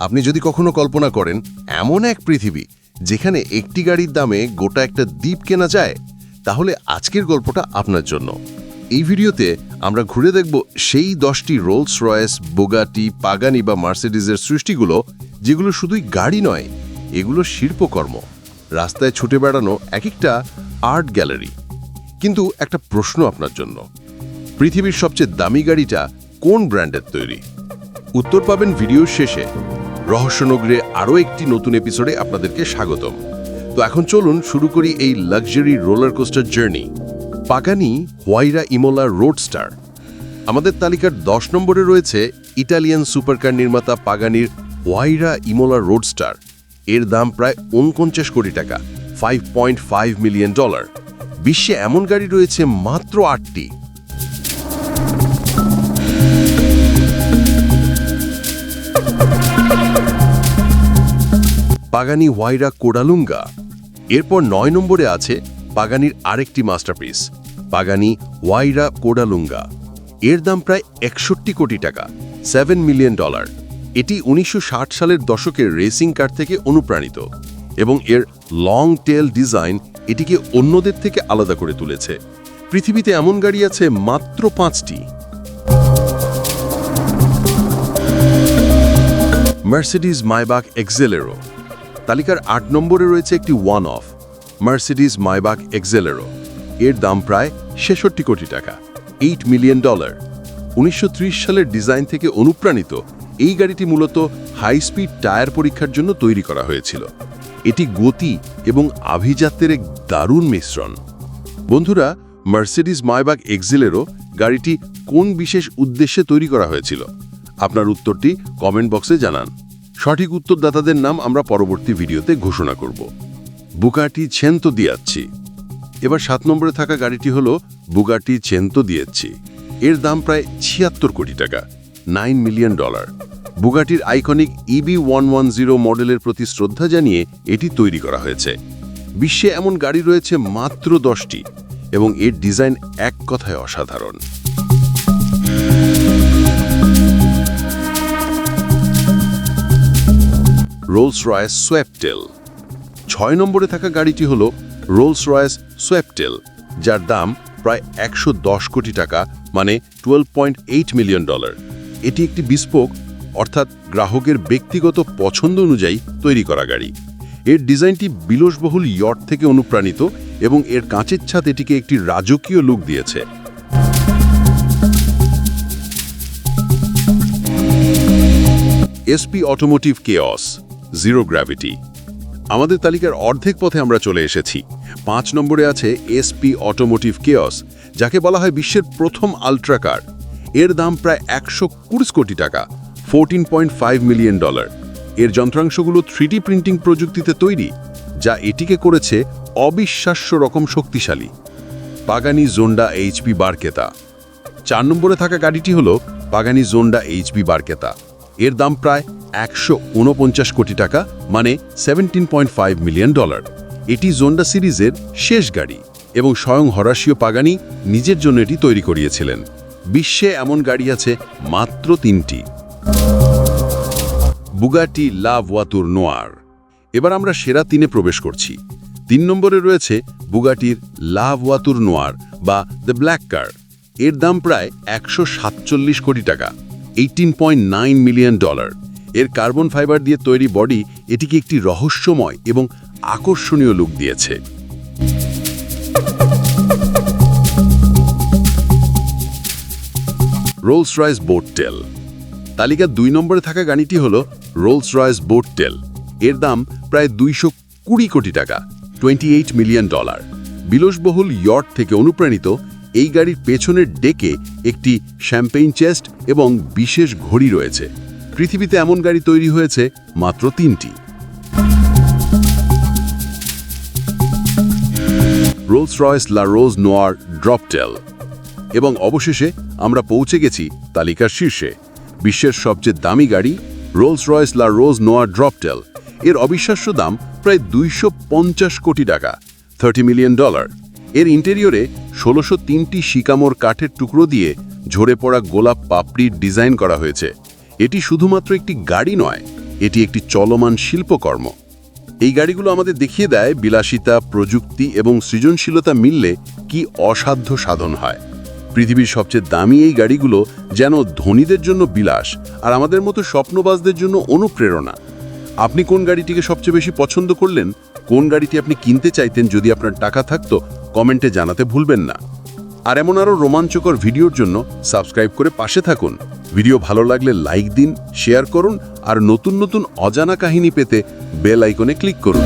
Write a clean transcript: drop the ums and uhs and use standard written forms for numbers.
আপনি যদি কখনো কল্পনা করেন এমন এক পৃথিবী যেখানে একটি গাড়ির দামে গোটা একটা দ্বীপ কেনা যায়, তাহলে আজকের গল্পটা আপনার জন্য। এই ভিডিওতে আমরা ঘুরে দেখব সেই 10টি রোলস রয়েস, বুগাটি, পাগানি বা মার্সিডিজের সৃষ্টিগুলো, যেগুলো শুধুই গাড়ি নয়, এগুলো শিল্পকর্ম, রাস্তায় ছুটে বেড়ানো এক একটা আর্ট গ্যালারি। কিন্তু একটা প্রশ্ন আপনার জন্য, পৃথিবীর সবচেয়ে দামি গাড়িটা কোন ব্র্যান্ডের তৈরি? উত্তর পাবেন ভিডিওর শেষে। রহস্যনগরে আরও একটি নতুন এপিসোডে আপনাদেরকে স্বাগতম। তো এখন চলুন শুরু করি এই luxury roller coaster journey. Pagani Huayra Imola Roadster. আমাদের তালিকার 10 নম্বরে রয়েছে ইটালিয়ান সুপারকার নির্মাতা পাগানির হুয়াইরা ইমোলা রোডস্টার। এর দাম প্রায় 49 কোটি টাকা, $5.5 মিলিয়ন। বিশ্বে এমন গাড়ি রয়েছে মাত্র 8টি। পাগানি হুয়াইরা কোডালুঙ্গা। এরপর 9 নম্বরে আছে পাগানির আরেকটি মাস্টারপিস, পাগানি হুয়াইরা কোডালুঙ্গা। এর দাম প্রায় 61 কোটি টাকা, $7 মিলিয়ন। এটি 1960 সালের দশকের রেসিং কার থেকে অনুপ্রাণিত এবং এর লং টেল ডিজাইন এটিকে অন্যদের থেকে আলাদা করে তুলেছে। পৃথিবীতে এমন গাড়ি আছে মাত্র 5টি। Mercedes Maybach Exelero. তালিকার 8 নম্বরে রয়েছে একটি one off, Mercedes Maybach Exelero. এর দাম প্রায় 66 কোটি টাকা, $8 মিলিয়ন। 1930 সালের ডিজাইন থেকে অনুপ্রাণিত এই গাড়িটি মূলত হাই স্পিড টায়ার পরীক্ষার জন্য তৈরি করা হয়েছিল। এটি গতি এবং আভিজাত্যের এক দারুণ মিশ্রণ। বন্ধুরা, মার্সিডিজ মাইবাক এক্সেলেরো গাড়িটি কোন বিশেষ উদ্দেশ্যে তৈরি করা হয়েছিল? আপনার উত্তরটি কমেন্ট বক্সে জানান। সঠিক উত্তরদাতাদের নাম আমরা পরবর্তী ভিডিওতে ঘোষণা করব। বুগাটি চেন্তো দিয়াচ্ছি। এবার 7 নম্বরে থাকা গাড়িটি হল বুগাটি চেন্তো দিয়াচ্ছি। এর দাম প্রায় 76 কোটি টাকা, $9 মিলিয়ন। বুগাটির আইকনিক EB110 মডেলের প্রতি শ্রদ্ধা জানিয়ে এটি তৈরি করা হয়েছে। বিশ্বে এমন গাড়ি রয়েছে মাত্র 10টি এবং এর ডিজাইন এক কথায় অসাধারণ। Rolls Royce সোয়েপটেল। 6 নম্বরে থাকা গাড়িটি হল রোলস রয়েস সোয়েপটেল, যার দাম প্রায় 110 কোটি টাকা, মানে $12.8 মিলিয়ন। এটি একটি বিস্পোক, অর্থাৎ গ্রাহকের ব্যক্তিগত পছন্দ অনুযায়ী তৈরি করা গাড়ি। এর ডিজাইনটি বিলাসবহুল ইয়ট থেকে অনুপ্রাণিত এবং এর কাঁচের ছাদ এটিকে একটি রাজকীয় লুক দিয়েছে। SP automotive chaos zero gravity. আমাদের তালিকার অর্ধেক পথে আমরা চলে এসেছি। 5 নম্বরে আছে এসপি অটোমোটিভ কেওস, যাকে বলা হয় বিশ্বের প্রথম আল্ট্রা কার। এর দাম প্রায় 120 কোটি টাকা, $14.5 মিলিয়ন। এর যন্ত্রাংশগুলো 3D প্রিন্টিং প্রযুক্তিতে তৈরি, যা এটিকে করেছে অবিশ্বাস্য রকম শক্তিশালী। Pagani Zonda HP বারকেতা। 4 নম্বরে থাকা গাড়িটি হল পাগানি জোন্ডা এইচপি বারকেতা। এর দাম প্রায় 149 কোটি টাকা, মানে $17.5 মিলিয়ন। এটি জোন্ডা সিরিজের শেষ গাড়ি এবং স্বয়ং হরাশিও পাগানি নিজের জন্য এটি তৈরি করিয়েছিলেন। বিশ্বে এমন গাড়ি আছে মাত্র 3টি। বুগাটি লা ভোয়াতুর নোয়ার। এবার আমরা সেরা 3-এ প্রবেশ করছি। 3 নম্বরে রয়েছে বুগাটির লা ভোয়াতুর নোয়ার বা দ্য ব্ল্যাক কার। এর দাম প্রায় 147 কোটি টাকা, $18.9 মিলিয়ন। এর কার্বন ফাইবার দিয়ে তৈরি বডি এটিকে একটি রহস্যময় এবং আকর্ষণীয় লুক দিয়েছে। Rolls Royce Boat Tail. তালিকার 2 নম্বরে থাকা গাড়িটি হল রোলস রয়েস বোটটেল। এর দাম প্রায় 220 কোটি টাকা, $28 মিলিয়ন। বিলাসবহুল ইয়ট থেকে অনুপ্রাণিত এই গাড়ির পেছনের ডেকে একটি শ্যাম্পেইন চেস্ট এবং বিশেষ ঘড়ি রয়েছে। পৃথিবীতে এমন গাড়ি তৈরি হয়েছে মাত্র 3টি। রোলস রয়েস লা রোজ নোয়ার ড্রপটেল। এবং অবশেষে আমরা পৌঁছে গেছি তালিকার শীর্ষে। বিশ্বের সবচেয়ে দামি গাড়ি রোলস রয়েস লা রোজ নোয়ার ড্রপটেল। এর অবিশ্বাস্য দাম প্রায় 250 কোটি টাকা, $30 মিলিয়ন। এর ইন্টেরিয়রে 1603টি সিকামোর কাঠের টুকরো দিয়ে ঝরে পড়া গোলাপ পাপড়ির ডিজাইন করা হয়েছে। এটি শুধুমাত্র একটি গাড়ি নয়, এটি একটি চলমান শিল্পকর্ম। এই গাড়িগুলো আমাদের দেখিয়ে দেয় বিলাসিতা, প্রযুক্তি এবং সৃজনশীলতা মিললে কি অসাধ্য সাধন হয়। পৃথিবীর সবচেয়ে দামি এই গাড়িগুলো যেন ধনীদের জন্য বিলাস, আর আমাদের মতো স্বপ্নবাজদের জন্য অনুপ্রেরণা। আপনি কোন গাড়িটিকে সবচেয়ে বেশি পছন্দ করলেন? কোন গাড়িটি আপনি কিনতে চাইতেন যদি আপনার টাকা থাকতো? কমেন্টে জানাতে ভুলবেন না। আর এমন আরও রোমাঞ্চকর ভিডিওর জন্য সাবস্ক্রাইব করে পাশে থাকুন। ভিডিও ভালো লাগলে লাইক দিন, শেয়ার করুন, আর নতুন নতুন অজানা কাহিনী পেতে বেল আইকনে ক্লিক করুন।